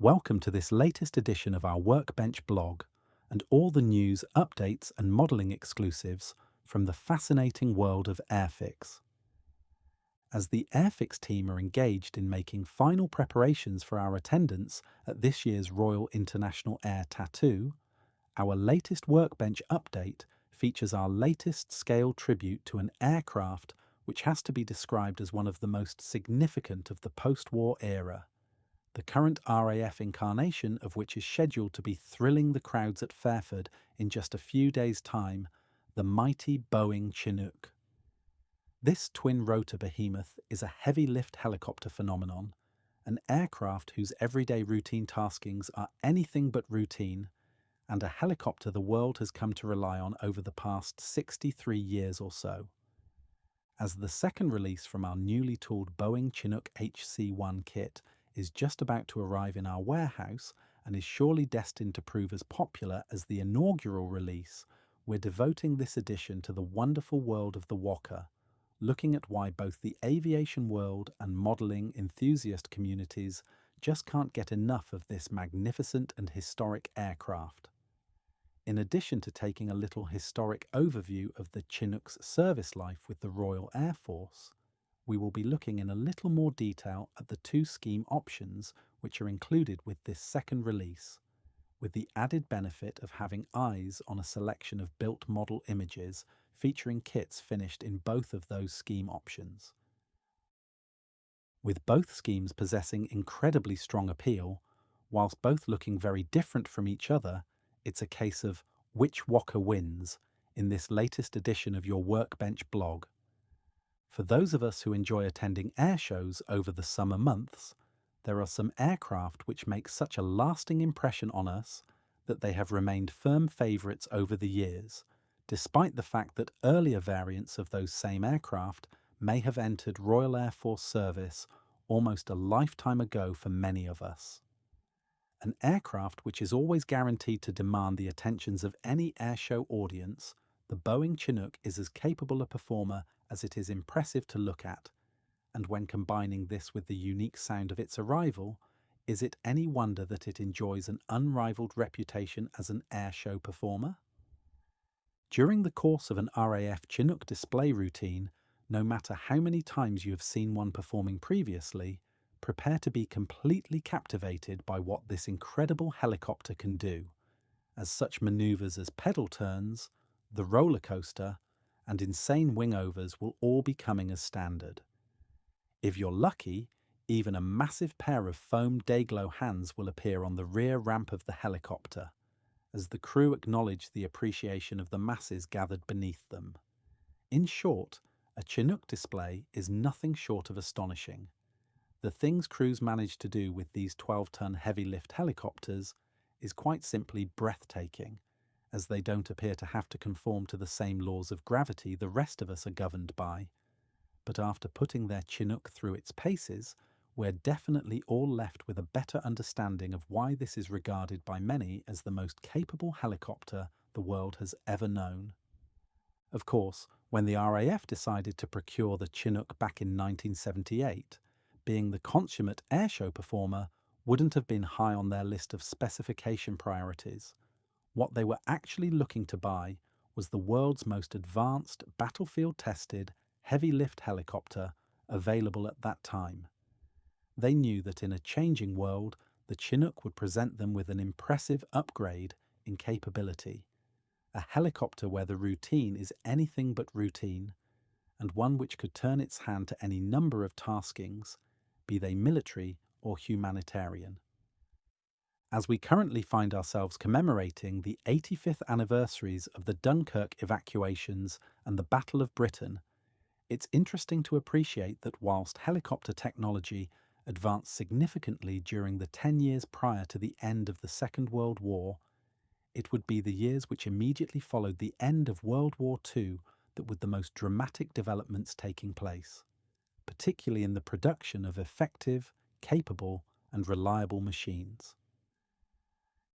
Welcome to this latest edition of our Workbench blog and all the news, updates and modelling exclusives from the fascinating world of Airfix. As the Airfix team are engaged in making final preparations for our attendance at this year's Royal International Air Tattoo, our latest Workbench update features our latest scale tribute to an aircraft which has to be described as one of the most significant of the post-war era. The current RAF incarnation of which is scheduled to be thrilling the crowds at Fairford in just a few days' time, the mighty Boeing Chinook. This twin-rotor behemoth is a heavy-lift helicopter phenomenon, an aircraft whose everyday routine taskings are anything but routine, and a helicopter the world has come to rely on over the past 63 years or so. As the second release from our newly tooled Boeing Chinook HC kit is just about to arrive in our warehouse and is surely destined to prove as popular as the inaugural release, we're devoting this edition to the wonderful world of the Wokka, looking at why both the aviation world and modelling enthusiast communities just can't get enough of this magnificent and historic aircraft. In addition to taking a little historic overview of the Chinook's service life with the Royal Air Force, we will be looking in a little more detail at the two scheme options which are included with this second release, with the added benefit of having eyes on a selection of built model images featuring kits finished in both of those scheme options. With both schemes possessing incredibly strong appeal, whilst both looking very different from each other, it's a case of which Wokka wins in this latest edition of your Workbench blog. For those of us who enjoy attending air shows over the summer months, there are some aircraft which make such a lasting impression on us that they have remained firm favourites over the years, despite the fact that earlier variants of those same aircraft may have entered Royal Air Force service almost a lifetime ago for many of us. An aircraft which is always guaranteed to demand the attentions of any airshow audience, the Boeing Chinook is as capable a performer as it is impressive to look at, and when combining this with the unique sound of its arrival, is it any wonder that it enjoys an unrivaled reputation as an airshow performer? During the course of an RAF Chinook display routine, no matter how many times you have seen one performing previously, prepare to be completely captivated by what this incredible helicopter can do, as such manoeuvres as pedal turns, the roller coaster, and insane wingovers will all be coming as standard. If you're lucky, even a massive pair of foam day-glow hands will appear on the rear ramp of the helicopter, as the crew acknowledge the appreciation of the masses gathered beneath them. In short, a Chinook display is nothing short of astonishing. The things crews manage to do with these 12-ton heavy-lift helicopters is quite simply breathtaking, as they don't appear to have to conform to the same laws of gravity the rest of us are governed by. But after putting their Chinook through its paces, we're definitely all left with a better understanding of why this is regarded by many as the most capable helicopter the world has ever known. Of course, when the RAF decided to procure the Chinook back in 1978, being the consummate airshow performer wouldn't have been high on their list of specification priorities. What they were actually looking to buy was the world's most advanced, battlefield-tested, heavy-lift helicopter available at that time. They knew that in a changing world, the Chinook would present them with an impressive upgrade in capability, a helicopter where the routine is anything but routine, and one which could turn its hand to any number of taskings, be they military or humanitarian. As we currently find ourselves commemorating the 85th anniversaries of the Dunkirk evacuations and the Battle of Britain, it's interesting to appreciate that whilst helicopter technology advanced significantly during the 10 years prior to the end of the Second World War, it would be the years which immediately followed the end of World War II that were the most dramatic developments taking place, particularly in the production of effective, capable, and reliable machines.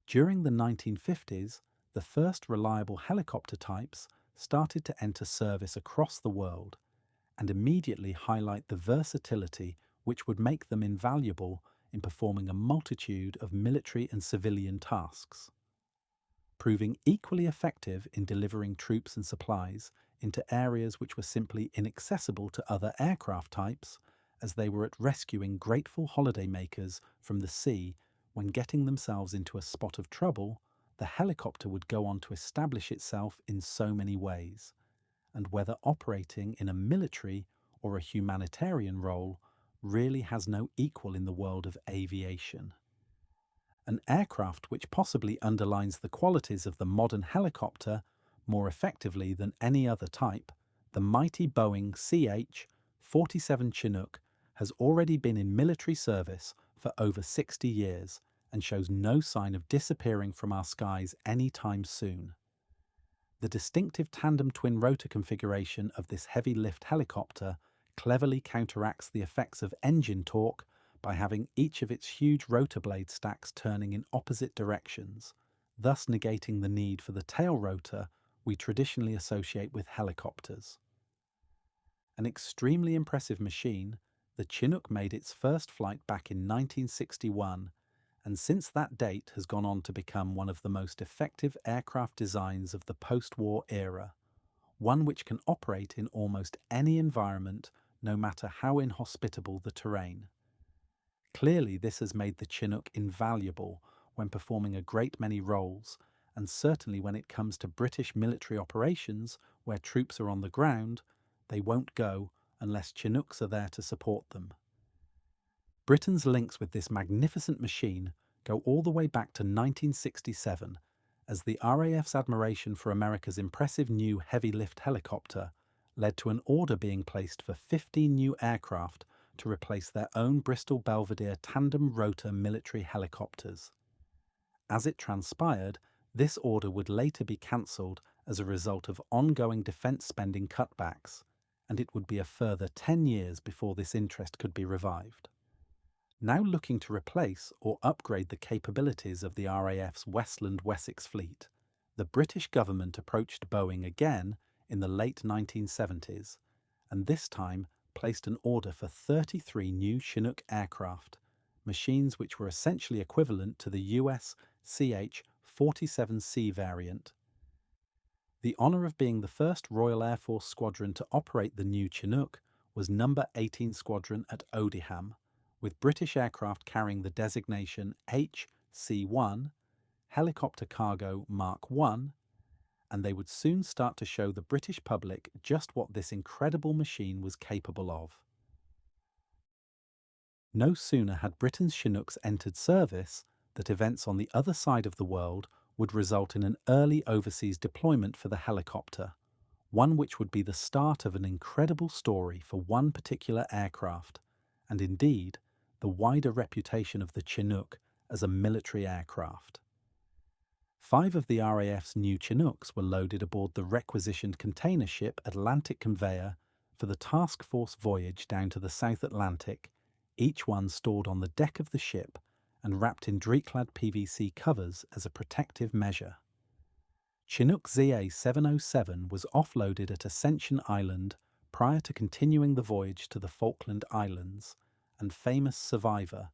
During the 1950s, the first reliable helicopter types started to enter service across the world and immediately highlight the versatility which would make them invaluable in performing a multitude of military and civilian tasks, proving equally effective in delivering troops and supplies into areas which were simply inaccessible to other aircraft types, as they were at rescuing grateful holidaymakers from the sea when getting themselves into a spot of trouble. The helicopter would go on to establish itself in so many ways, and whether operating in a military or a humanitarian role really has no equal in the world of aviation. An aircraft which possibly underlines the qualities of the modern helicopter more effectively than any other type, the mighty Boeing CH-47 Chinook has already been in military service for over 60 years and shows no sign of disappearing from our skies anytime soon. The distinctive tandem twin rotor configuration of this heavy lift helicopter cleverly counteracts the effects of engine torque by having each of its huge rotor blade stacks turning in opposite directions, thus negating the need for the tail rotor we traditionally associate with helicopters. An extremely impressive machine, the Chinook made its first flight back in 1961, and since that date has gone on to become one of the most effective aircraft designs of the post-war era, one which can operate in almost any environment, no matter how inhospitable the terrain. Clearly, this has made the Chinook invaluable when performing a great many roles, and certainly when it comes to British military operations where troops are on the ground, they won't go unless Chinooks are there to support them. Britain's links with this magnificent machine go all the way back to 1967, as the RAF's admiration for America's impressive new heavy-lift helicopter led to an order being placed for 15 new aircraft to replace their own Bristol Belvedere tandem rotor military helicopters. As it transpired, this order would later be cancelled as a result of ongoing defence spending cutbacks, and it would be a further 10 years before this interest could be revived. Now looking to replace or upgrade the capabilities of the RAF's Westland Wessex fleet, the British government approached Boeing again in the late 1970s, and this time placed an order for 33 new Chinook aircraft, machines which were essentially equivalent to the US CH-47C variant. The honour of being the first Royal Air Force squadron to operate the new Chinook was No. 18 Squadron at Odiham, with British aircraft carrying the designation HC-1, Helicopter Cargo Mark 1, and they would soon start to show the British public just what this incredible machine was capable of. No sooner had Britain's Chinooks entered service that events on the other side of the world would result in an early overseas deployment for the helicopter, one which would be the start of an incredible story for one particular aircraft, and indeed the wider reputation of the Chinook as a military aircraft. 5 of the RAF's new Chinooks were loaded aboard the requisitioned container ship Atlantic Conveyor for the task force voyage down to the South Atlantic, each one stored on the deck of the ship and wrapped in Dreeclad PVC covers as a protective measure. Chinook ZA-707 was offloaded at Ascension Island prior to continuing the voyage to the Falkland Islands, and famous survivor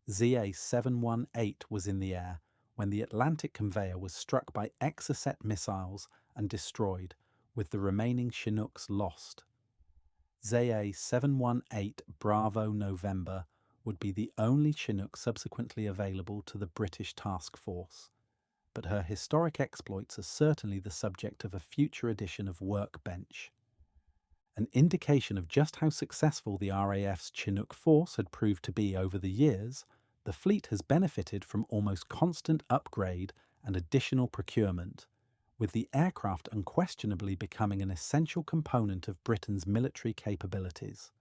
ZA-718 was in the air when the Atlantic Conveyor was struck by Exocet missiles and destroyed, with the remaining Chinooks lost. ZA-718 Bravo November would be the only Chinook subsequently available to the British task force, but her historic exploits are certainly the subject of a future edition of Workbench. An indication of just how successful the RAF's Chinook force had proved to be over the years, the fleet has benefited from almost constant upgrade and additional procurement, with the aircraft unquestionably becoming an essential component of Britain's military capabilities.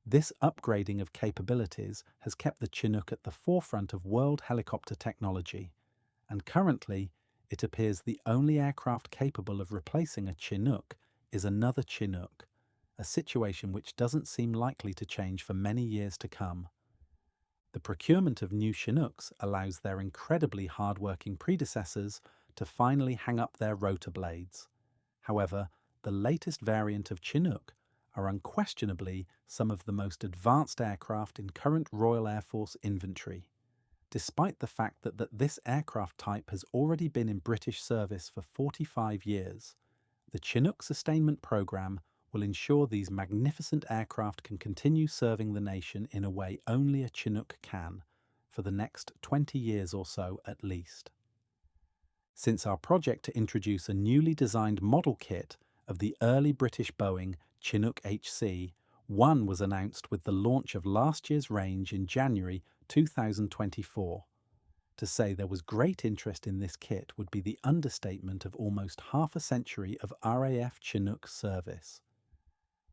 This upgrading of capabilities has kept the Chinook at the forefront of world helicopter technology, and currently it appears the only aircraft capable of replacing a Chinook is another Chinook, a situation which doesn't seem likely to change for many years to come. The procurement of new Chinooks allows their incredibly hard-working predecessors to finally hang up their rotor blades. However, the latest variant of Chinook, are unquestionably some of the most advanced aircraft in current Royal Air Force inventory, despite the fact that this aircraft type has already been in British service for 45 years. The Chinook sustainment programme will ensure these magnificent aircraft can continue serving the nation in a way only a Chinook can, for the next 20 years or so at least. Since our project to introduce a newly designed model kit of the early British Boeing Chinook HC, one was announced with the launch of last year's range in January 2024. To say there was great interest in this kit would be the understatement of almost half a century of RAF Chinook service.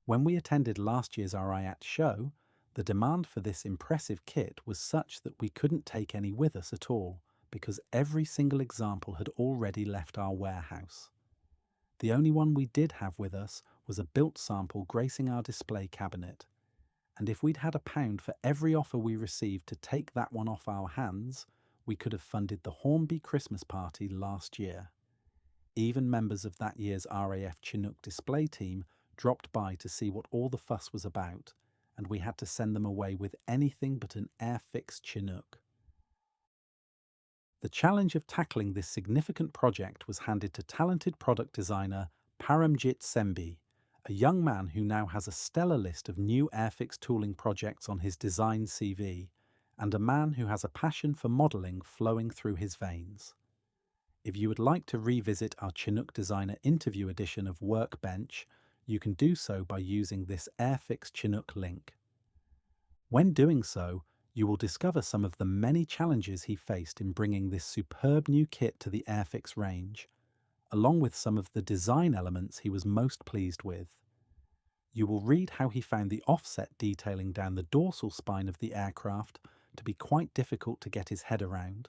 When we attended last year's RIAT show, the demand for this impressive kit was such that we couldn't take any with us at all, because every single example had already left our warehouse. The only one we did have with us was a built sample gracing our display cabinet, and if we'd had £1 for every offer we received to take that one off our hands, we could have funded the Hornby Christmas party last year. Even members of that year's RAF Chinook display team dropped by to see what all the fuss was about, and we had to send them away with anything but an Airfix Chinook. The challenge of tackling this significant project was handed to talented product designer Paramjit Sembi, a young man who now has a stellar list of new Airfix tooling projects on his design CV, and a man who has a passion for modelling flowing through his veins. If you would like to revisit our Chinook Designer interview edition of Workbench, you can do so by using this Airfix Chinook link. When doing so, you will discover some of the many challenges he faced in bringing this superb new kit to the Airfix range, along with some of the design elements he was most pleased with. You will read how he found the offset detailing down the dorsal spine of the aircraft to be quite difficult to get his head around,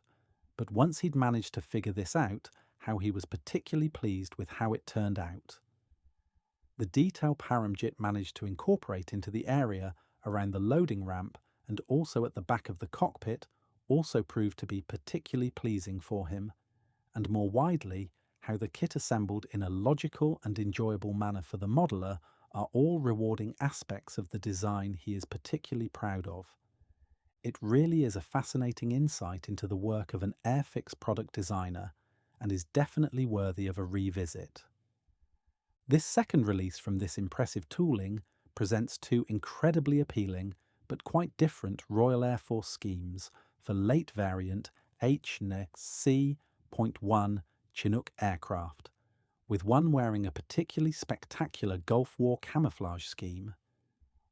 but once he'd managed to figure this out, how he was particularly pleased with how it turned out. The detail Paramjit managed to incorporate into the area around the loading ramp and also at the back of the cockpit also proved to be particularly pleasing for him, and more widely, how the kit assembled in a logical and enjoyable manner for the modeller are all rewarding aspects of the design he is particularly proud of. It really is a fascinating insight into the work of an Airfix product designer and is definitely worthy of a revisit. This second release from this impressive tooling presents two incredibly appealing but quite different Royal Air Force schemes for late variant HC.1 Chinook aircraft, with one wearing a particularly spectacular Gulf War camouflage scheme,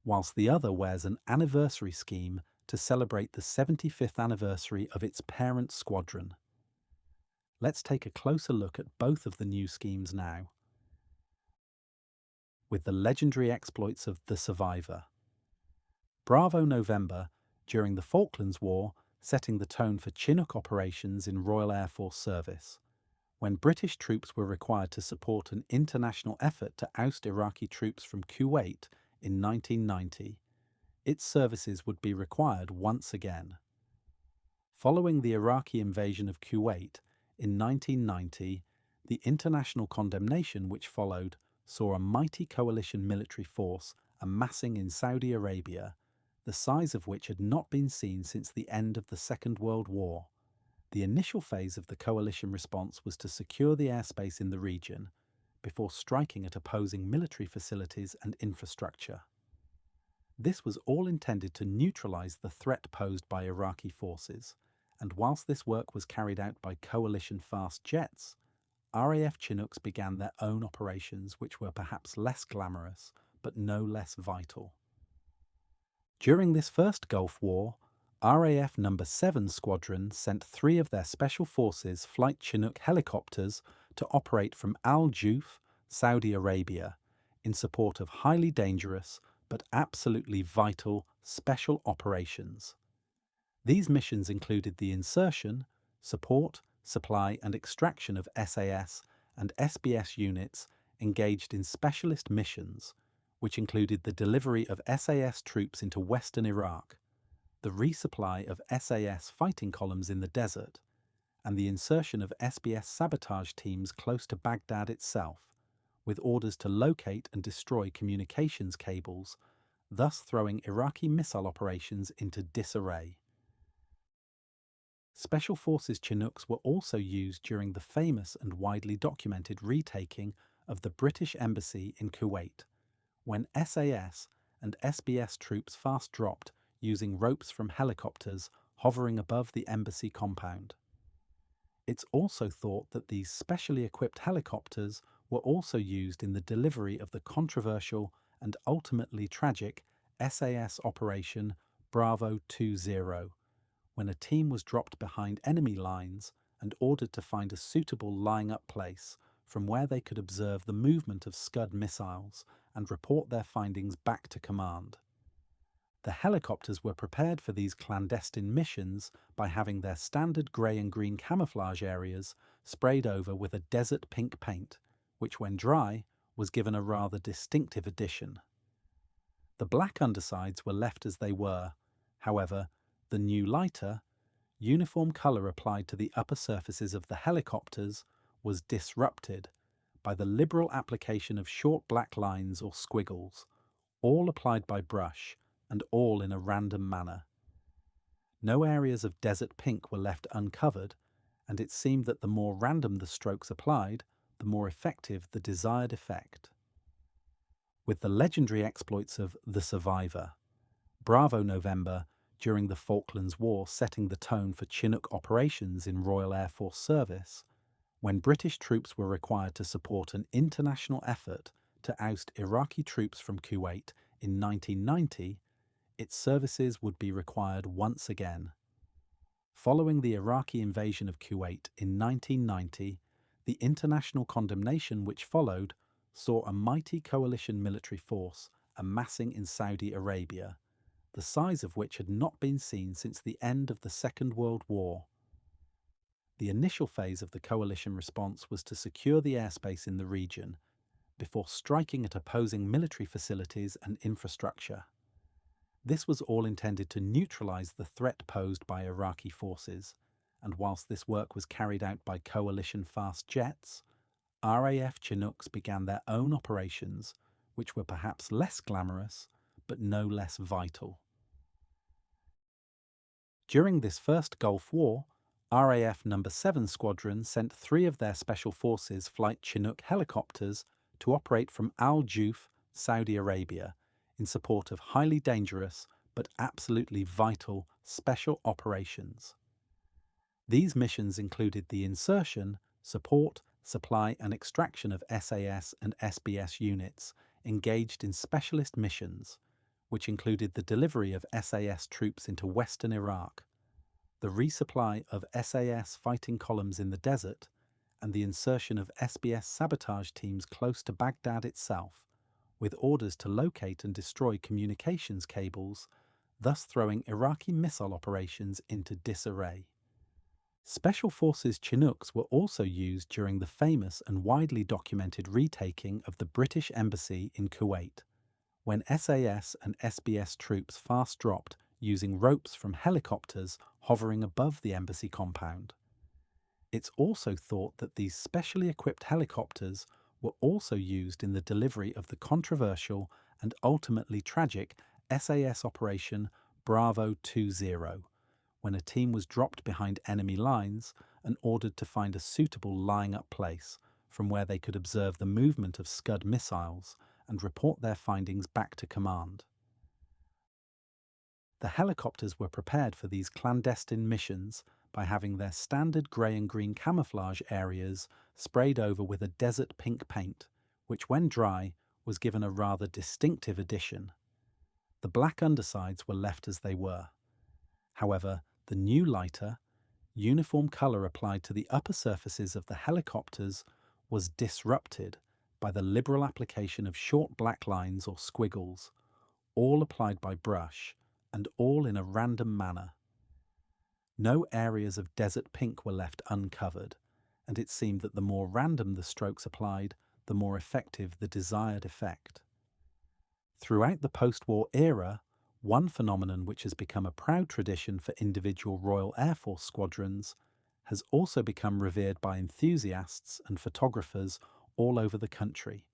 whilst the other wears an anniversary scheme to celebrate the 75th anniversary of its parent Squadron. Let's take a closer look at both of the new schemes now. With the legendary exploits of the Survivor. Bravo November, during the Falklands War, setting the tone for Chinook operations in Royal Air Force service, when British troops were required to support an international effort to oust Iraqi troops from Kuwait in 1990. Its services would be required once again. Following the Iraqi invasion of Kuwait in 1990, the international condemnation which followed saw a mighty coalition military force amassing in Saudi Arabia, the size of which had not been seen since the end of the Second World War. The initial phase of the coalition response was to secure the airspace in the region, before striking at opposing military facilities and infrastructure. This was all intended to neutralise the threat posed by Iraqi forces, and whilst this work was carried out by coalition fast jets, RAF Chinooks began their own operations which were perhaps less glamorous, but no less vital. During this first Gulf War, RAF No. 7 Squadron sent 3 of their Special Forces Flight Chinook helicopters to operate from Al Juf, Saudi Arabia, in support of highly dangerous but absolutely vital special operations. These missions included the insertion, support, supply and extraction of SAS and SBS units engaged in specialist missions, which included the delivery of SAS troops into western Iraq, the resupply of SAS fighting columns in the desert, and the insertion of SBS sabotage teams close to Baghdad itself, with orders to locate and destroy communications cables, thus throwing Iraqi missile operations into disarray. Special Forces Chinooks were also used during the famous and widely documented retaking of the British Embassy in Kuwait, when SAS and SBS troops fast-dropped using ropes from helicopters hovering above the embassy compound. It's also thought that these specially equipped helicopters were also used in the delivery of the controversial and ultimately tragic SAS Operation Bravo 20, when a team was dropped behind enemy lines and ordered to find a suitable lying-up place from where they could observe the movement of Scud missiles and report their findings back to command. The helicopters were prepared for these clandestine missions by having their standard grey and green camouflage areas sprayed over with a desert pink paint, which when dry was given a rather distinctive addition. The black undersides were left as they were. However, the new lighter, uniform colour applied to the upper surfaces of the helicopters was disrupted by the liberal application of short black lines or squiggles, all applied by brush and all in a random manner. No areas of desert pink were left uncovered, and it seemed that the more random the strokes applied, the more effective the desired effect. With the legendary exploits of the Survivor, Bravo November during the Falklands War setting the tone for Chinook operations in Royal Air Force service, when British troops were required to support an international effort to oust Iraqi troops from Kuwait in 1990, its services would be required once again. Following the Iraqi invasion of Kuwait in 1990, the international condemnation which followed saw a mighty coalition military force amassing in Saudi Arabia, the size of which had not been seen since the end of the Second World War. The initial phase of the coalition response was to secure the airspace in the region before striking at opposing military facilities and infrastructure. This was all intended to neutralise the threat posed by Iraqi forces, and whilst this work was carried out by coalition fast jets, RAF Chinooks began their own operations, which were perhaps less glamorous, but no less vital. During this first Gulf War, RAF No. 7 Squadron sent 3 of their Special Forces Flight Chinook helicopters to operate from Al Juf, Saudi Arabia, in support of highly dangerous but absolutely vital special operations. These missions included the insertion, support, supply and extraction of SAS and SBS units engaged in specialist missions, which included the delivery of SAS troops into western Iraq, the resupply of SAS fighting columns in the desert, and the insertion of SBS sabotage teams close to Baghdad itself, with orders to locate and destroy communications cables, thus throwing Iraqi missile operations into disarray. Special Forces Chinooks were also used during the famous and widely documented retaking of the British Embassy in Kuwait, when SAS and SBS troops fast-dropped using ropes from helicopters hovering above the embassy compound. It's also thought that these specially equipped helicopters were also used in the delivery of the controversial and ultimately tragic SAS Operation Bravo 20, when a team was dropped behind enemy lines and ordered to find a suitable lying-up place from where they could observe the movement of Scud missiles and report their findings back to command. The helicopters were prepared for these clandestine missions by having their standard grey and green camouflage areas sprayed over with a desert pink paint, which when dry was given a rather distinctive addition. The black undersides were left as they were. However, the new lighter, uniform colour applied to the upper surfaces of the helicopters was disrupted by the liberal application of short black lines or squiggles, all applied by brush and all in a random manner. No areas of desert pink were left uncovered, and it seemed that the more random the strokes applied, the more effective the desired effect. Throughout the post-war era, one phenomenon which has become a proud tradition for individual Royal Air Force squadrons has also become revered by enthusiasts and photographers all over the country.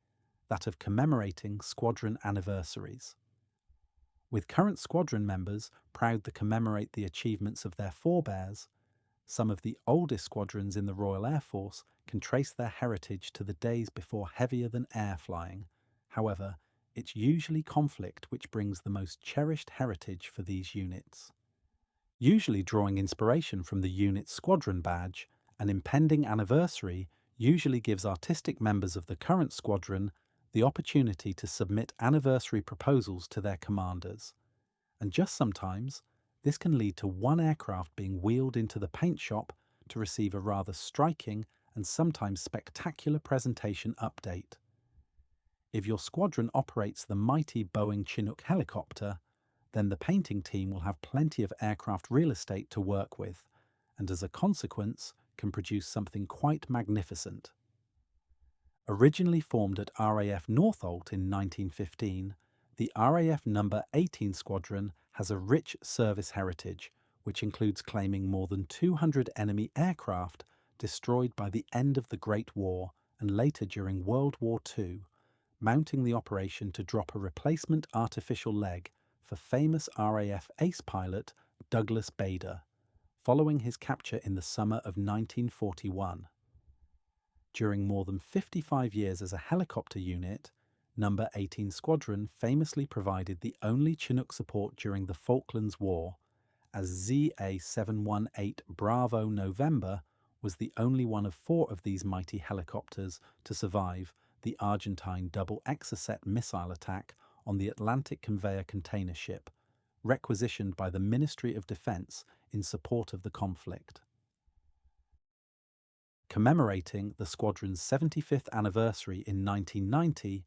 that of commemorating squadron anniversaries. With current squadron members proud to commemorate the achievements of their forebears, some of the oldest squadrons in the Royal Air Force can trace their heritage to the days before heavier-than-air flying. However, it's usually conflict which brings the most cherished heritage for these units. Usually drawing inspiration from the unit's squadron badge, an impending anniversary usually gives artistic members of the current squadron the opportunity to submit anniversary proposals to their commanders. And just sometimes, this can lead to one aircraft being wheeled into the paint shop to receive a rather striking and sometimes spectacular presentation update. If your squadron operates the mighty Boeing Chinook helicopter, then the painting team will have plenty of aircraft real estate to work with, and as a consequence can produce something quite magnificent. Originally formed at RAF Northolt in 1915, the RAF No. 18 Squadron has a rich service heritage, which includes claiming more than 200 enemy aircraft destroyed by the end of the Great War and later during World War II, mounting the operation to drop a replacement artificial leg for famous RAF ace pilot Douglas Bader, following his capture in the summer of 1941. During more than 55 years as a helicopter unit, No. 18 Squadron famously provided the only Chinook support during the Falklands War, as ZA-718 Bravo November was the only one of 4 of these mighty helicopters to survive the Argentine double Exocet missile attack on the Atlantic conveyor container ship, requisitioned by the Ministry of Defense in support of the conflict. Commemorating the squadron's 75th anniversary in 1990,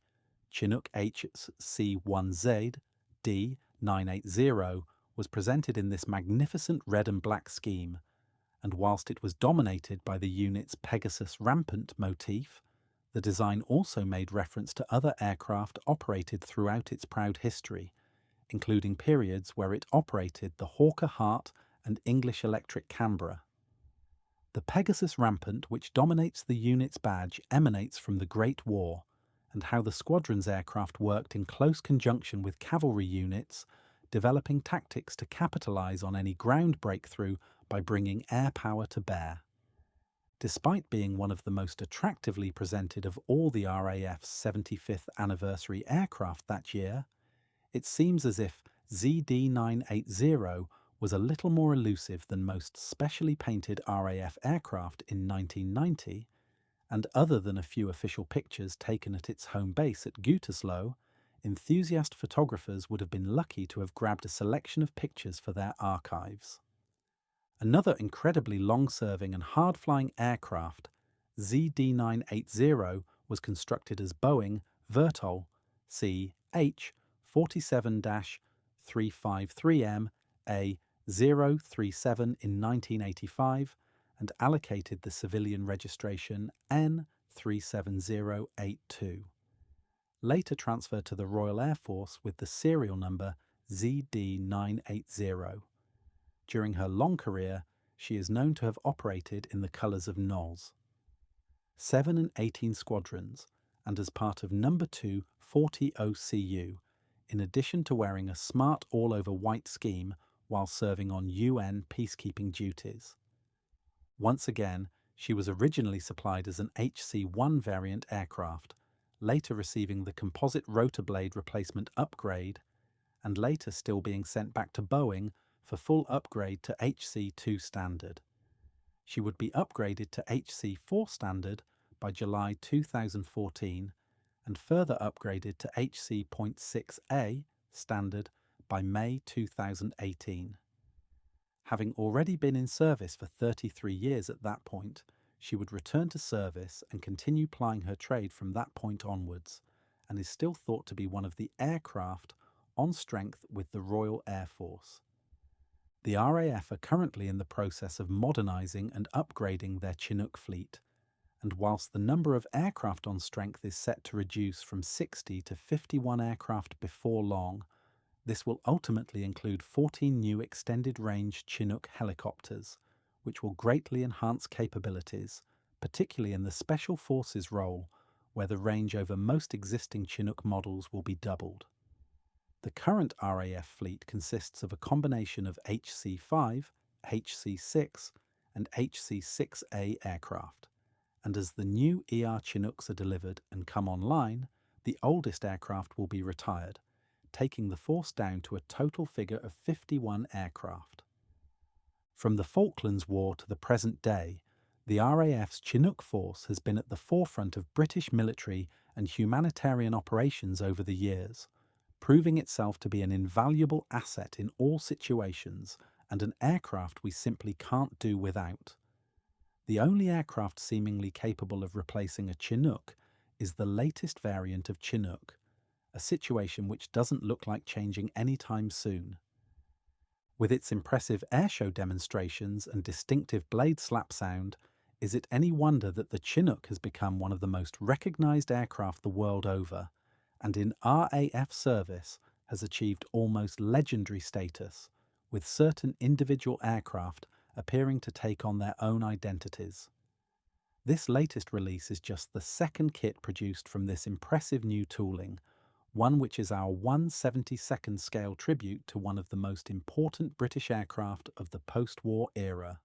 Chinook HC-1Z D980 was presented in this magnificent red and black scheme, and whilst it was dominated by the unit's Pegasus rampant motif, the design also made reference to other aircraft operated throughout its proud history, including periods where it operated the Hawker Hart and English Electric Canberra. The Pegasus rampant which dominates the unit's badge emanates from the Great War, and how the squadron's aircraft worked in close conjunction with cavalry units, developing tactics to capitalise on any ground breakthrough by bringing air power to bear. Despite being one of the most attractively presented of all the RAF's 75th anniversary aircraft that year, it seems as if ZD980 was a little more elusive than most specially painted RAF aircraft in 1990, and other than a few official pictures taken at its home base at Gütersloh, enthusiast photographers would have been lucky to have grabbed a selection of pictures for their archives. Another incredibly long-serving and hard-flying aircraft, ZD980 was constructed as Boeing Vertol CH-47-353M A037 in 1985 and allocated the civilian registration N37082. Later transferred to the Royal Air Force with the serial number ZD980. During her long career, she is known to have operated in the colours of NOS. 7 and 18 squadrons, and as part of No. 2 40 OCU, in addition to wearing a smart all-over white scheme while serving on UN peacekeeping duties. Once again, she was originally supplied as an HC-1 variant aircraft, later receiving the composite rotor blade replacement upgrade, and later still being sent back to Boeing for full upgrade to HC-2 standard. She would be upgraded to HC-4 standard by July 2014 and further upgraded to HC.6A standard by May 2018. Having already been in service for 33 years at that point, she would return to service and continue plying her trade from that point onwards, and is still thought to be one of the aircraft on strength with the Royal Air Force. The RAF are currently in the process of modernising and upgrading their Chinook fleet, and whilst the number of aircraft on strength is set to reduce from 60 to 51 aircraft before long, this will ultimately include 14 new extended-range Chinook helicopters, which will greatly enhance capabilities, particularly in the Special Forces role, where the range over most existing Chinook models will be doubled. The current RAF fleet consists of a combination of HC-5, HC-6, and HC-6A aircraft, and as the new Chinooks are delivered and come online, the oldest aircraft will be retired, taking the force down to a total figure of 51 aircraft. From the Falklands War to the present day, the RAF's Chinook force has been at the forefront of British military and humanitarian operations over the years, proving itself to be an invaluable asset in all situations and an aircraft we simply can't do without. The only aircraft seemingly capable of replacing a Chinook is the latest variant of Chinook, a situation which doesn't look like changing anytime soon. With its impressive airshow demonstrations and distinctive blade slap sound, is it any wonder that the Chinook has become one of the most recognised aircraft the world over, and in RAF service has achieved almost legendary status, with certain individual aircraft appearing to take on their own identities. This latest release is just the second kit produced from this impressive new tooling, one which is our 1/72nd scale tribute to one of the most important British aircraft of the post-war era.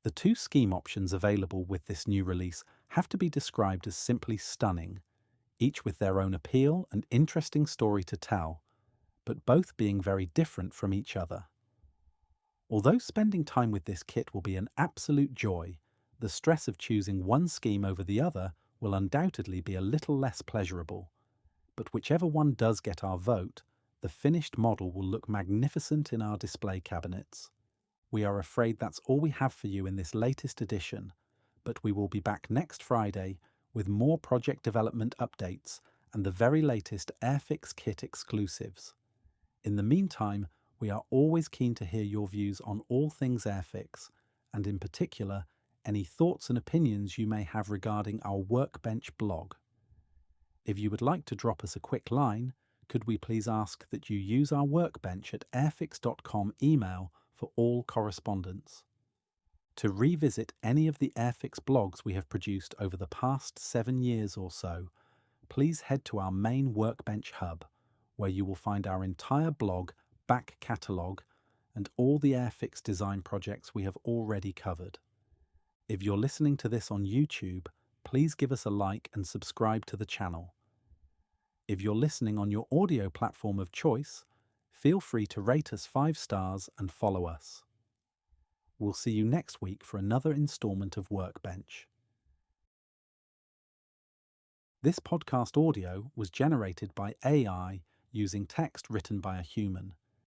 The two scheme options available with this new release have to be described as simply stunning, each with their own appeal and interesting story to tell, but both being very different from each other. Although spending time with this kit will be an absolute joy, the stress of choosing one scheme over the other will undoubtedly be a little less pleasurable. But whichever one does get our vote, the finished model will look magnificent in our display cabinets. We are afraid that's all we have for you in this latest edition, but we will be back next Friday with more project development updates and the very latest Airfix kit exclusives. In the meantime, we are always keen to hear your views on all things Airfix, and in particular, any thoughts and opinions you may have regarding our Workbench blog. If you would like to drop us a quick line, could we please ask that you use our Workbench at airfix.com email for all correspondence. To revisit any of the Airfix blogs we have produced over the past 7 years or so, please head to our main Workbench hub, where you will find our entire blog back catalogue and all the Airfix design projects we have already covered. If you're listening to this on YouTube, please give us a like and subscribe to the channel. If you're listening on your audio platform of choice, feel free to rate us 5 stars and follow us. We'll see you next week for another installment of Workbench. This podcast audio was generated by AI using text written by a human.